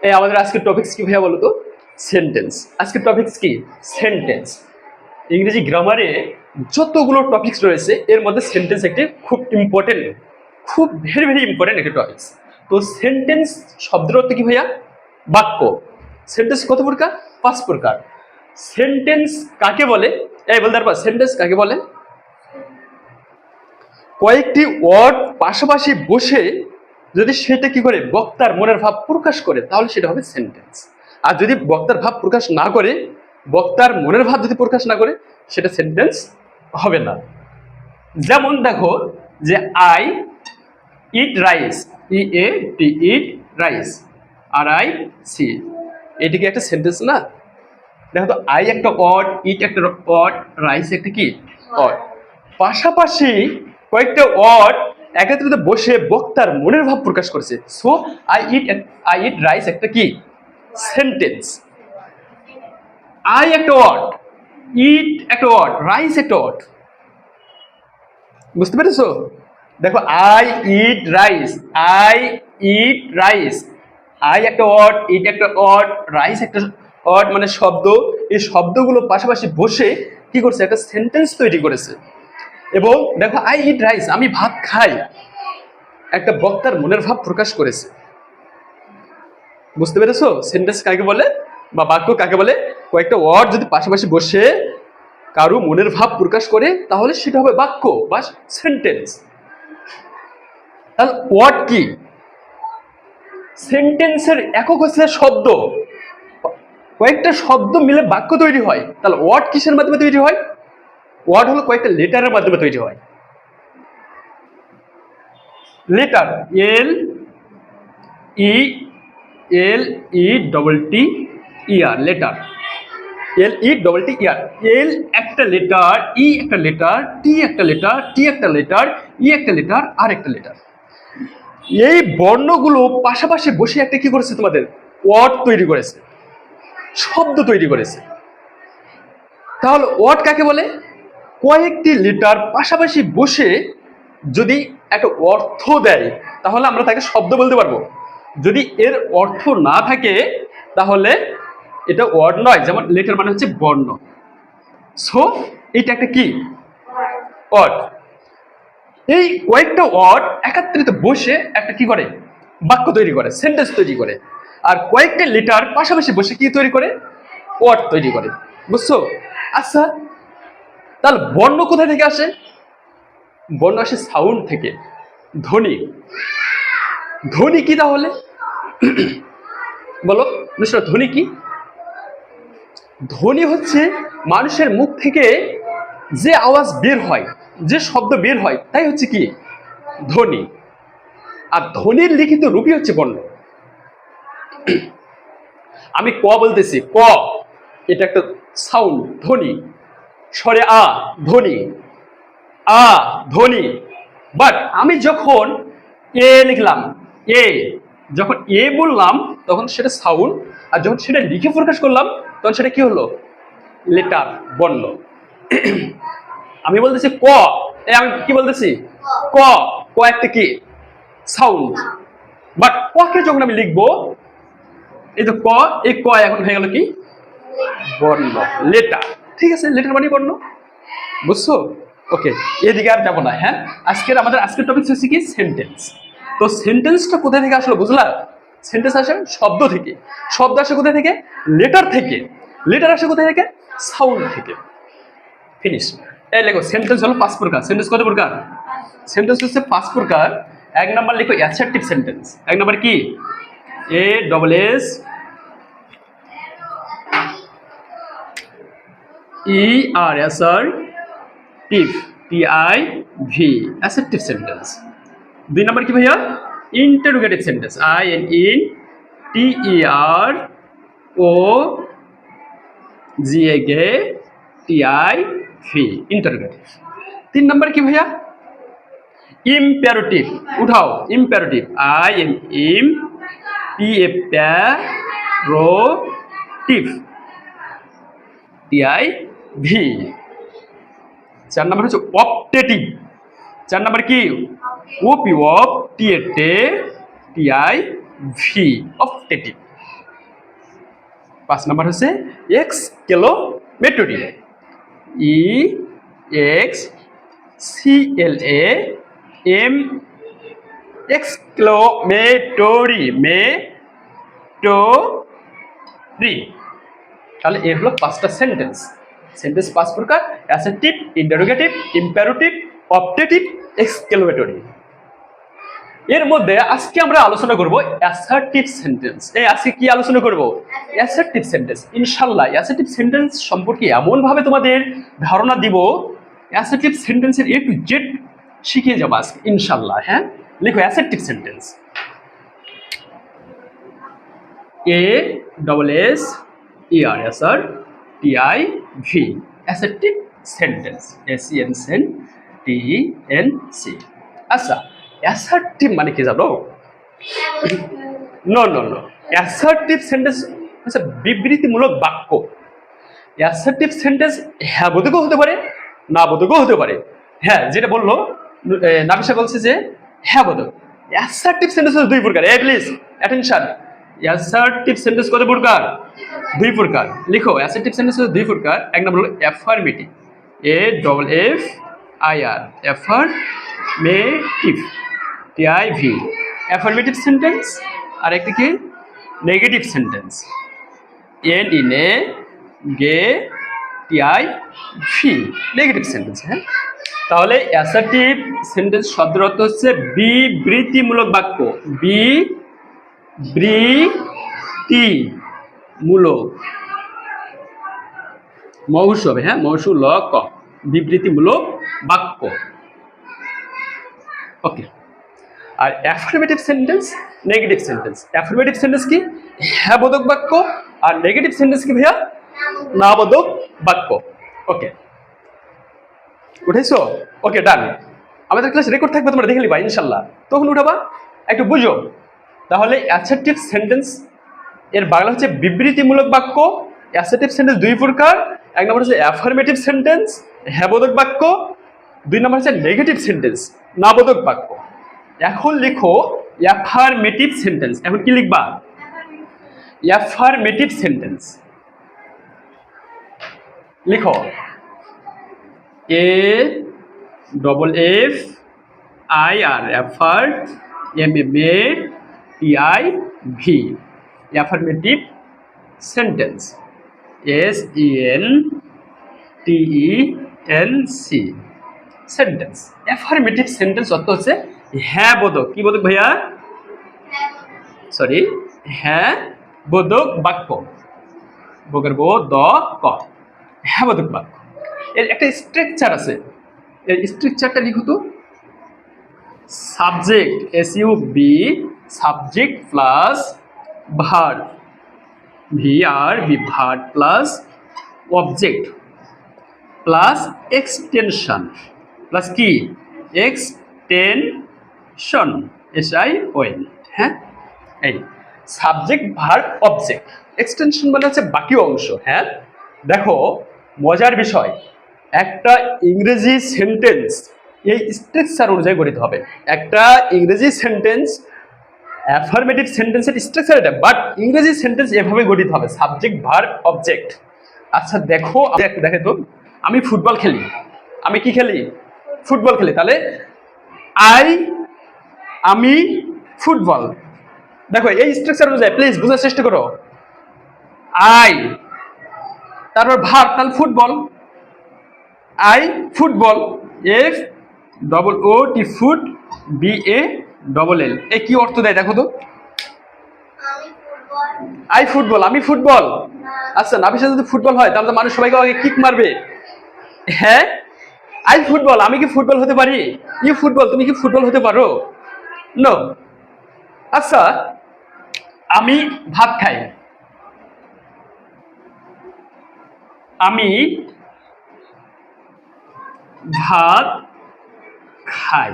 এই আমাদের আজকের টপিকস কি ভাইয়া বলো তো? সেন্টেন্স। আজকের টপিকস কি? সেন্টেন্স। ইংরেজি গ্রামারে যতগুলো টপিকস রয়েছে এর মধ্যে সেন্টেন্স একটি খুব ইম্পর্টেন্ট, খুব ভেরি ভেরি ইম্পর্টেন্ট একটি টপিকস। তো সেন্টেন্স শব্দের অর্থ কি ভাইয়া? বাক্য। সেন্টেন্স কত প্রকার? 5 প্রকার। সেন্টেন্স কাকে বলে? এই বলতে পারবা সেন্টেন্স কাকে বলে? কয়েকটি ওয়ার্ড পাশাপাশি বসে যদি সেটা কি করে বক্তার মনের ভাব প্রকাশ করে তাহলে সেটা হবে সেন্টেন্স। আর যদি বক্তার ভাব প্রকাশ না করে, বক্তার মনের ভাব যদি প্রকাশ না করে, সেটা সেন্টেন্স হবে না। যেমন দেখো যে I eat rice, EAT eat rice, RIC, এটিকে একটা সেন্টেন্স না? দেখো তো আই একটা অড, ইট একটা অড, রাইস একটা কি অড। পাশাপাশি কয়েকটা ওয়ার্ড একত্রিত বসে বক্তার মনের ভাব প্রকাশ করছে, সো আই ইট রাইস একটা কি সেন্টেন্স। আই একটা ওয়ার্ড, ইট একটা ওয়ার্ড, রাইস একটা ওয়ার্ড। বুঝতে পেরেছো? দেখো I eat rice, I eat rice, I একটা ওয়ার্ড, ইট একটা ওয়ার্ড, রাইস একটা ওয়ার্ড, মানে শব্দ। এই শব্দগুলো পাশাপাশি বসে কি করছে? একটা সেন্টেন্স তৈরি করেছে। এবং দেখো আই ইট রাইস, আমি ভাত খাই, একটা বক্তার মনের ভাব প্রকাশ করেছে। বুঝতে পেরেছো সেন্টেন্স কাকে বলে বা বাক্য কাকে বলে? কয়েকটা ওয়ার্ড যদি পাশাপাশি বসে কারো মনের ভাব প্রকাশ করে তাহলে সেটা হবে বাক্য বা সেন্টেন্স। তাহলে ওয়ার্ড কি? সেন্টেন্সের একক হচ্ছে শব্দ। কয়েকটা শব্দ মিলে বাক্য তৈরি হয়। তাহলে ওয়ার্ড কিসের মাধ্যমে তৈরি হয়? ওয়ার্ড হলো কয়েকটা লেটারের মাধ্যমে তৈরি হয়। Letter, LETTER, letter, LETTER। এল একটা লেটার, ই একটা লেটার, টি একটা লেটার, টি একটা লেটার, ই একটা লেটার, আর একটা লেটার। এই বর্ণগুলো পাশাপাশি বসে একটা কি করেছে? তোমাদের ওয়ার্ড তৈরি করেছে, শব্দ তৈরি করেছে। তাহলে ওয়ার্ড কাকে বলে? কয়েকটি লেটার পাশাপাশি বসে যদি একটা অর্থ দেয় তাহলে আমরা তাকে শব্দ বলতে পারবো। যদি এর অর্থ না থাকে তাহলে এটা ওয়ার্ড নয়। যেমন লেটার মানে হচ্ছে বর্ণ, সো এটা একটা কি ওয়ার্ড। এই কয়েকটা ওয়ার্ড একত্রিত বসে একটা কি করে? বাক্য তৈরি করে, সেন্টেন্স তৈরি করে। আর কয়েকটা লেটার পাশাপাশি বসে কি তৈরি করে? ওয়ার্ড তৈরি করে। বুঝছো? আচ্ছা, তাহলে বর্ণ কোথা থেকে আসে? বর্ণ আসে সাউন্ড থেকে, ধ্বনি। ধ্বনি কি তাহলে? বলো মিস্টার, ধ্বনি কি? ধ্বনি হচ্ছে মানুষের মুখ থেকে যে আওয়াজ বের হয়, যে শব্দ বের হয়, তাই হচ্ছে কি ধ্বনি। আর ধ্বনির লিখিত রূপই হচ্ছে বর্ণ। আমি ক বলতেছি, ক, এটা একটা সাউন্ড, ধ্বনি। স্বরে আ, ধ্বনি, আ, ধ্বনি। বাট আমি যখন এ লিখলাম, এ, যখন এ বললাম তখন সেটা সাউন্ড, আর যখন সেটা লিখে প্রকাশ করলাম তখন সেটা কি হলো? লেটার, বর্ণ। আমি বলতেছি ক, আমি কি বলতেছি? ক, ক একটা কি সাউন্ড। বাট ককে যখন আমি লিখবো, এই তো ক, এই ক এখন হয়ে গেল কি বর্ণ, লেটার। ঠিক আছে, লেটার মানে বর্ণ। বুঝছো? ওকে, এদিকে আর যাবো না। হ্যাঁ, আজকের টপিক হচ্ছে কি সেন্টেন্স। তো সেন্টেন্সটা কোথা থেকে আসলো বুঝলা? সেন্টেন্স আসে শব্দ থেকে। শব্দ আসে কোথা থেকে? লেটার থেকে। লেটার আসে কোথা থেকে? সাউন্ড থেকে। ফিনিশ। এই লেখো সেন্টেন্স হলো 5 প্রকার। সেন্টেন্স কত প্রকার? সেন্টেন্স হচ্ছে 5 প্রকার। 1 নাম্বার লিখো অ্যাসার্টিভ সেন্টেন্স। 1 নাম্বার কি? ASSERTIV, TIV, assertive sentence. 2 number কি ভাইয়া? Interrogative sentence, INTEROGATIV, interrogative. 3 number কি ভাইয়া? ইম্পারেটিভ। উঠাও, ইম্পারেটিভ, IMPAROTIV, TIV। 4 নাম্বার হচ্ছে অপটেটিভ। 4 নাম্বার কি? OP, TIV, অপটেটিভ। 5 নাম্বার হচ্ছে exclamatory, E X C L A M exclamatory. তাহলে এ হলো 5টা সেন্টেন্স। সেন্টেন্স 5 প্রকার: assertive, interrogative, imperative, objective, exclamatory. এর মধ্যে আজকে আমরা আলোচনা করব অ্যাসার্টিভ সেন্টেন্স। আজকে কি আলোচনা করব? Assertive sentence. ইনশাআল্লাহ অ্যাসার্টিভ সেন্টেন্স সম্পর্কে এমন ভাবে তোমাদের ধারণা দিব, অ্যাসার্টিভ সেন্টেন্সের এ টু জেড শিখিয়ে যাবো আজকে ইনশাআল্লাহ। হ্যাঁ, লিখো assertive sentence. A double S E R S R T I V, assertive sentence, S E N T N C. আচ্ছা, অ্যাসার্টিভ মানে কি জানো? No no no, assertive sentence হচ্ছে বিবৃতিমূলক বাক্য। অ্যাসার্টিভ সেন্টেন্স হ্যাঁ বোধকও হতে পারে, না বোধকও হতে পারে। হ্যাঁ, যেটা বললো নাফিসা বলছে যে হ্যাঁ বোধক। অ্যাসার্টিভ সেন্টেন্স হচ্ছে 2 প্রকার। প্লিজ অ্যাটেনশন, অ্যাসার্টিভ সেন্টেন্স কত প্রকার? 2 প্রকার। লিখো অ্যাসার্টিভ সেন্টেন্স হচ্ছে 2 প্রকার। এক নম্বর হলো affirmative, A double F I R, affirmative T I V, affirmative sentence. আর একটি কি? Negative sentence, N E A G T I V, negative sentence. হ্যাঁ, তাহলে অ্যাসার্টিভ সেন্টেন্স শব্দের অর্থ হচ্ছে বিবৃতিমূলক বাক্য, বিবৃতিমূলক, মৌসু হবে, হ্যাঁ মৌসুলক, বিবৃতিমূলক বাক্য। ওকে। আর affirmative sentence, negative sentence. Affirmative sentence কি? হ্যাঁ বোধক বাক্য। আর নেগেটিভ সেন্টেন্স কি ভাইয়া? না বোধক বাক্য। ওকে, উঠেছো? ওকে, ডান। আমাদের ক্লাস রেকর্ড থাকবে, তোমরা দেখে নিবা ইনশাল্লাহ, তখন উঠাবা, একটু বুঝো। তাহলে অ্যাসার্টিভ সেন্টেন্স এর বাংলা হচ্ছে বিবৃতিমূলক বাক্য। অ্যাসার্টিভ সেন্টেন্স 2 প্রকার। এক নম্বর হচ্ছে অ্যাফার্মেটিভ সেন্টেন্স, হ্যাঁ বোধক বাক্য। 2 নম্বর হচ্ছে নেগেটিভ সেন্টেন্স, না বোধক বাক্য। এখন লিখো অ্যাফার্মেটিভ সেন্টেন্স। এখন কি লিখবা? অ্যাফার্মেটিভ সেন্টেন্স লিখো, A double F I R, affirm, M A M T I V, affirmative sentence, S E N T E N C, sentence. Affirmative sentence অর্থ হচ্ছে হ্যাঁ বোধক। কি বোধক ভাইয়া? সরি, হ্যাঁ বোধক বাক্য, বোকের বো দ ক, হ্যাঁ বোধক বাক্য। এর একটা স্ট্রাকচার আছে, এর স্ট্রাকচারটা লিখো তো। Subject, S U B, subject plus verb, V R B, verb plus object plus extension, plus কি? Extension, S I O N. হ্যাঁ, এই সাবজেক্ট ভার্ব অবজেক্ট, এক্সটেনশন মানে হচ্ছে বাকি অংশ। হ্যাঁ, দেখো মজার বিষয়, একটা ইংরেজি সেন্টেন্স এই স্ট্রাকচার অনুযায়ী গঠিত হবে। একটা ইংরেজি সেন্টেন্স, অ্যাফার্মেটিভ সেন্টেন্সের স্ট্রাকচার এটা, বাট ইংরেজি সেন্টেন্স এভাবে গঠিত হবে, সাবজেক্ট ভার্ব অবজেক্ট। আচ্ছা দেখো, দেখে তো, আমি ফুটবল খেলি, আমি কি খেলি? ফুটবল খেলি। তাহলে আমি ফুটবল। দেখো এই স্ট্রাকচার অনুযায়ী প্লিজ বোঝার চেষ্টা করো। আই, তারপর ভার্ব, তাহলে football, I football, F double O T foot, B A double L. এ কি অর্থ দেয় দেখো তো? আই ফুটবল, আমি ফুটবল। আচ্ছা, নাফিসা যদি ফুটবল হয় তাহলে তো মানুষ সবাইকে আগে কিক মারবে। হ্যাঁ, আই ফুটবল, আমি কি ফুটবল হতে পারি? ইউ ফুটবল, তুমি কি ফুটবল হতে পারো? নো। আচ্ছা, আমি ভাত খাই, আমি ভাত খাই।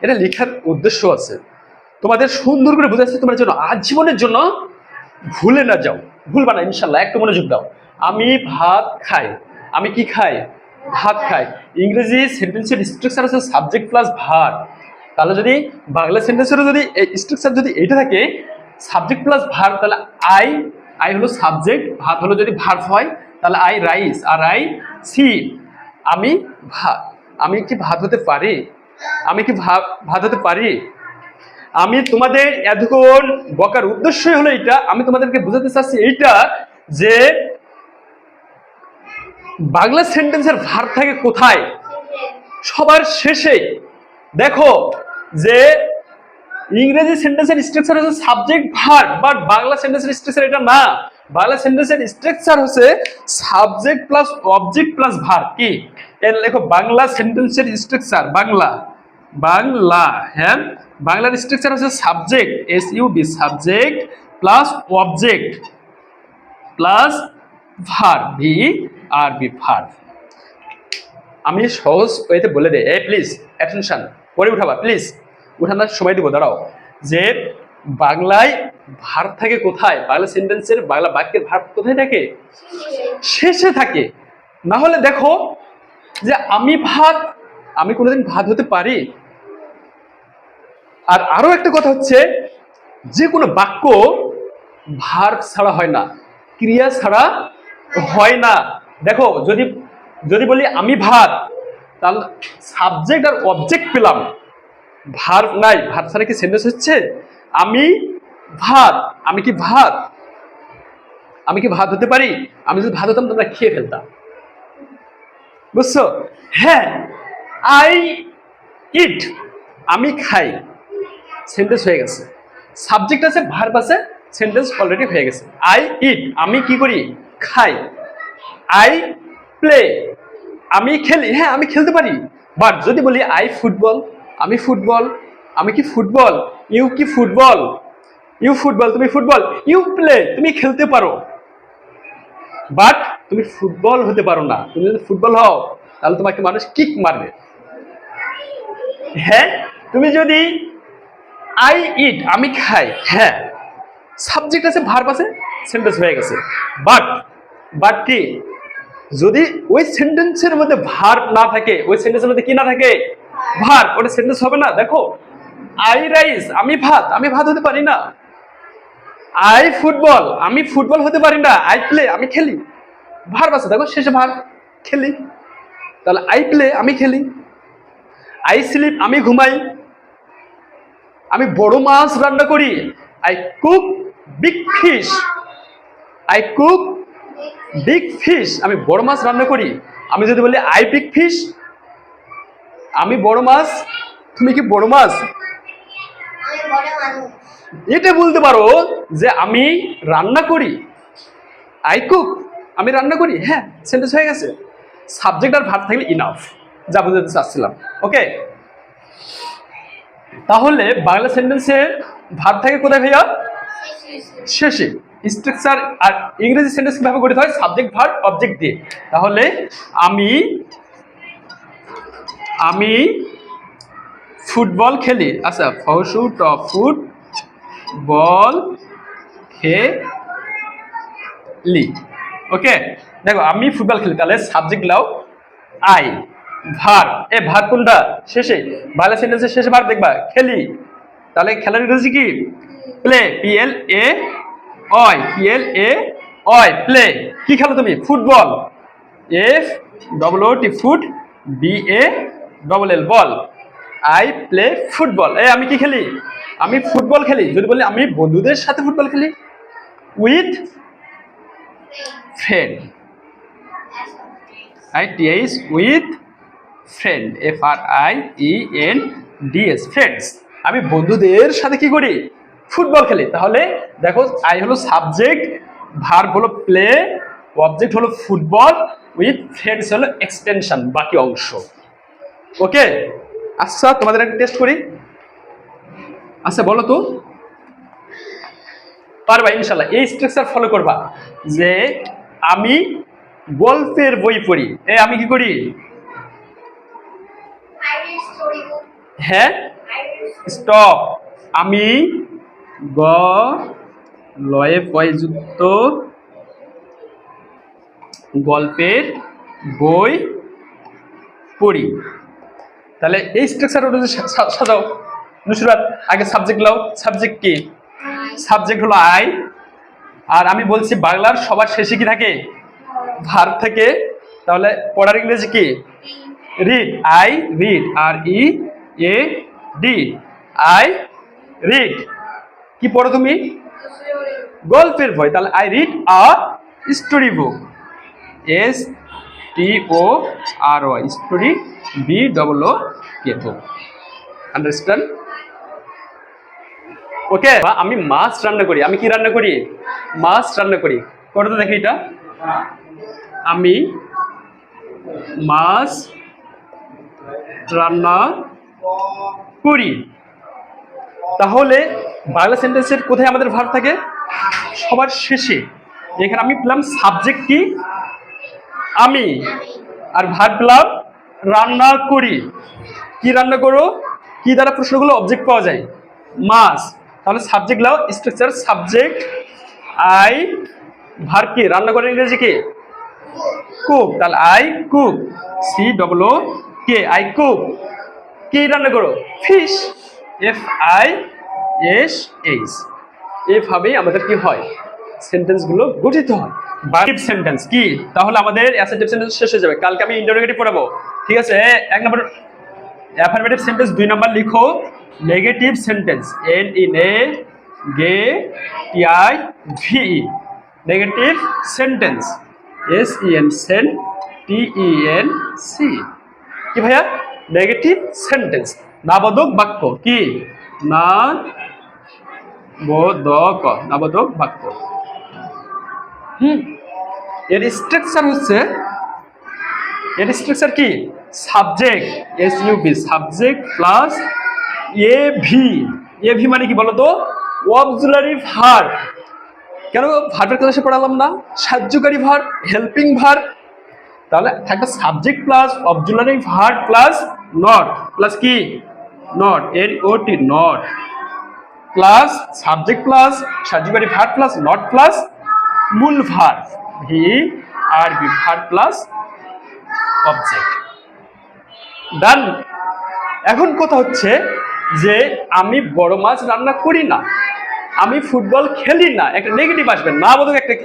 এটা লেখার উদ্দেশ্য আছে, তোমাদের সুন্দর করে বোঝাচ্ছে, তোমার জন্য আজীবনের জন্য ভুলে না যাও, ভুলবা না ইনশাল্লাহ। একটু মনোযোগ দাও। আমি ভাত খাই, আমি কি খাই? ভাত খাই। ইংরেজি সেন্টেন্সের স্ট্রাকচার আছে সাবজেক্ট প্লাস ভার্ব। তাহলে যদি বাংলা সেন্টেন্সেরও যদি স্ট্রাকচার যদি এইটা থাকে সাবজেক্ট প্লাস ভার্ব, তাহলে আই আই হলো সাবজেক্ট, ভাত হলো যদি ভার্ব হয় তাহলে I rice, R I C. আমি ভাত, আমি কি ভাত হতে পারি? আমি কি ভাত হতে পারি? আমি তোমাদের এতক্ষণ বকার উদ্দেশ্যই হলো এটা, আমি তোমাদেরকে বোঝাতে চাচ্ছি এইটা যে বাংলা সেন্টেন্সের ভার্ব থাকে কোথায়? সবার শেষে। দেখো যে ইংরেজি সেন্টেন্সের স্ট্রাকচার হচ্ছে সাবজেক্ট ভার্ব, বাট বাংলা সেন্টেন্সের স্ট্রাকচার এটা না। বাংলা সেন্টেন্সের স্ট্রাকচার হচ্ছে subject plus object plus verb. কি এর লেখো বাংলা সেন্টেন্সের স্ট্রাকচার, বাংলা বাংলা হ্যাঁ, বাংলার স্ট্রাকচার হচ্ছে subject SUB subject plus object plus verb VRB verb. আমি সহজ ওয়েতে বলে দেই, এই প্লিজ অ্যাটেনশন, পরে উঠাবা প্লিজ, উঠানোর সময় দিব, দাঁড়াও। যে বাংলায় ভার্ব থাকে কোথায়? বাংলা সেন্টেন্সের বাংলা বাক্যের ভার্ব কোথায় থাকে? শেষে থাকে। না হলে দেখো যে আমি ভাত, আমি কোনোদিন ভাত হতে পারি? আর আরো একটা কথা হচ্ছে যে কোনো বাক্য ভার্ব ছাড়া হয় না, ক্রিয়া ছাড়া হয় না। দেখো যদি যদি বলি আমি ভাত, তাহলে সাবজেক্ট আর অবজেক্ট পেলাম, ভার্ব নাই। ভার্ব ছাড়া কি সেন্টেন্স হচ্ছে? আমি ভাত, আমি কি ভাত, আমি কি ভাত হতে পারি? আমি যদি ভাত হতাম তোমরা খেয়ে ফেলতাম, বুঝছো? হ্যাঁ, আই ইট, আমি খাই, সেন্টেন্স হয়ে গেছে। সাবজেক্ট আছে, ভার্ব আছে, সেন্টেন্স অলরেডি হয়ে গেছে। আই ইট, আমি কি করি? খাই। আই প্লে, আমি খেলি, হ্যাঁ আমি খেলতে পারি। বাট যদি বলি আই ফুটবল, আমি ফুটবল, আমি কি ফুটবল, ইউ কি ফুটবল, ইউ ফুটবল, তুমি ফুটবল, ইউ প্লে, তুমি খেলতে পারো, বাট তুমি ফুটবল হতে পারো না। তুমি যদি ফুটবল হও তাহলে তোমাকে মানুষ কিক মারবে। হ্যাঁ, তুমি যদি আই ইট, আমি খাই, হ্যাঁ সাবজেক্ট আছে, ভার্ব আছে, সেন্টেন্স হয়ে গেছে। বাট বাট কি, যদি ওই সেন্টেন্সের মধ্যে ভার্ব না থাকে, ওই সেন্টেন্সের মধ্যে কি না থাকে? ভার্ব, ওটা সেন্টেন্স হবে না। দেখো আই রাইস, আমি ভাত, আমি ভাত হতে পারি না। আই ফুটবল, আমি ফুটবল হতে পারি না। আই প্লে, আমি খেলি, ভার্ব আছে, দেখো শেষে ভার্ব, খেলি, তাহলে আই প্লে, আমি খেলি। আই স্লিপ, আমি ঘুমাই। আমি বড় মাছ রান্না করি, I cook big fish, I cook big fish, আমি বড় মাছ রান্না করি। আমি যদি বলি আই বিগ ফিশ, আমি বড় মাছ, তুমি কি বড় মাছ? এটা বলতে পারো যে আমি রান্না করি, আই কুক, আমি রান্না করি, হ্যাঁ সেন্টেন্স হয়ে গেছে। সাবজেক্ট আর ভার্ব থাকলে ইনাফ, যা বুঝাতে চাচ্ছিলাম। ওকে, তাহলে বাংলা সেন্টেন্সের ভার্ব থাকে কোথায় ভাইয়া? শেষে। স্ট্রাকচার আর ইংরেজি সেন্টেন্স কিভাবে গঠিত হয়? সাবজেক্ট ভার্ব অবজেক্ট দিয়ে। তাহলে আমি আমি ফুটবল খেলি, আচ্ছা ফসু টপ ফুট বল খেলি। ওকে, দেখো আমি ফুটবল খেলি, তাহলে সাবজেক্ট লাও আই, ভার্ব, এ ভার্ব কোনটা? শেষে। বাংলা সেন্টেন্সের শেষে ভার্ব দেখবা খেলি, তাহলে খেলার ইংরেজি কি? Play, PLA play. কি খেলো তুমি? Football, FOOT foot, BALL ball. I play football, এ আমি কি খেলি? আমি ফুটবল খেলি। যদি বলি আমি বন্ধুদের সাথে ফুটবল খেলি, with friend, ITH with friend, FRIENDS friends, আমি বন্ধুদের সাথে কি করি? ফুটবল খেলি। তাহলে দেখো আই হলো সাবজেক্ট, ভার্ব হলো প্লে, অবজেক্ট হলো ফুটবল, উইথ ফ্রেন্ডস হলো এক্সটেনশন, বাকি অংশ। ওকে, আচ্ছা তোমাদের একটা টেস্ট করি। আচ্ছা বলো তো, পারবা ইনশাল্লাহ, এই স্ট্রাকচার ফলো করবা। যে আমি গল্পের বই পড়ি, এ আমি কি করি? হ্যাঁ স্টপ, আমি গ লয়ে পয়যুক্ত গল্পের বই পড়ি। তাহলে এই স্ট্রাকচার অনুযায়ী সাজাও। নুসরাত আগে সাবজেক্ট লাও। সাবজেক্ট কি? সাবজেক্ট হলো আই, আর আমি বলছি বাংলার সবার শেষে কি থাকে, ভার্ব থাকে। তাহলে পড়ার ইংরেজি কি, read, I read, R E A D, I read. কি পড়ো তুমি, গল্পের বই। তাহলে I read a story book, S T O R Y, story, B double O K, book. Understand? Okay. আমি মাছ রান্না করি, আমি কি রান্না করি, মাছ রান্না করি। করতে দেখি এটা, আমি মাছ রান্না করি। তাহলে বাংলা সেন্টেন্সের কোথায় আমাদের ভার্ব থাকে, সবার শেষে। এখানে আমি পেলাম সাবজেক্ট কি, আমি, আর ভার্ব পেলাম রান্না করি। কি রান্না করো, কি দ্বারা প্রশ্নগুলো অবজেক্ট পাওয়া যায়, মাছ। তাহলে সাবজেক্ট লাও, স্ট্রাকচার সাবজেক্ট, আই, ভার্ব কি, রান্না করে ইংরেজি কি, কুক। তাহলে I cook, C double O K, I cook. কি রান্না করো, fish, F I S H. এভাবেই আমাদের কি হয়, সেন্টেন্স গুলো গঠিত হয়। বাকিব সেন্টেন্স কি, তাহলে আমাদের অ্যাসার্টিভ সেন্টেন্স শেষ হয়ে যাবে। কালকে আমি ইন্টারোগেটিভ পড়াবো, ঠিক আছে। 1 নম্বর অ্যাফার্মেটিভ সেন্টেন্স, 2 নম্বর লিখো negative sentence, N E A G T I V E, negative sentence, S E N সেন টি ই এন সি। কি ভাইয়া, নেগেটিভ সেন্টেন্স, নাবোধক বাক্য। কি, না বোধক, নাবোধক বাক্য। এর স্ট্রাকচার হচ্ছে, এর স্ট্রাকচার কি, subject, S U B, subject plus A V. A V মানে কি বলতো, অক্সিলারি ভার্ব। কেন ভার্বের ক্লাসে পড়ালাম না, সাহায্যকারী ভার্ব, হেল্পিং ভার্ব। তাহলে থাকবে subject plus auxiliary verb plus not, plus কি, not, N O T, not, plus subject plus সাহায্যকারী ভার্ব প্লাস নট প্লাস মূল verb, V R B, verb plus object. Done. এখন কথা হচ্ছে যে আমি বড় মাছ রান্না করি না, আমি ফুটবল খেলি না, একটা নেগেটিভ আসবে, না বোধক একটা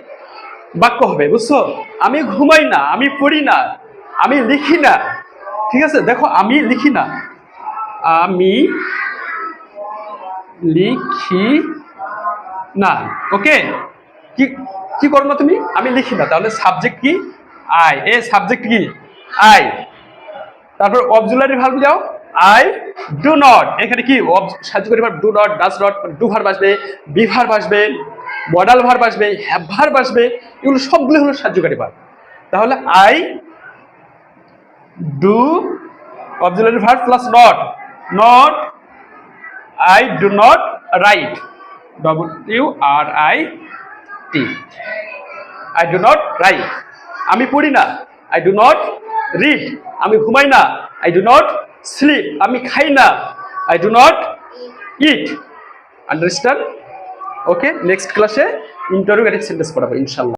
বাক্য হবে, বুঝছো। আমি ঘুমাই না, আমি পড়ি না, আমি লিখি না। ঠিক আছে, দেখো আমি লিখি না, আমি লিখি না। ওকে, কি কি করো না তুমি, আমি লিখি না। তাহলে সাবজেক্ট কি, আই, এ সাবজেক্ট কি, আই। তারপর অক্সিলারি ভার্ব দাও, আই ডু নট। এখানে কি সাহায্যকারী verb do not, does not, do verb আসবে, বি ভার্ব আসবে, মডাল ভার্ব আসবে, হ্যাভ ভার্ব আসবে। এগুলো সবগুলো হলো সাহায্যকারী ভার্ব। তাহলে I do auxiliary verb plus not, not, I do not write, W R I T, I do not write. আমি পড়ি না, আই ডু নট রিড। আমি ঘুমাই না, আই ডু নট স্লিপ। আমি খাই না, I do not it. Understand? Okay, next ক্লাসে ইন্টারোগেটিভ সেন্টেন্স পড়াবো ইনশাল্লাহ।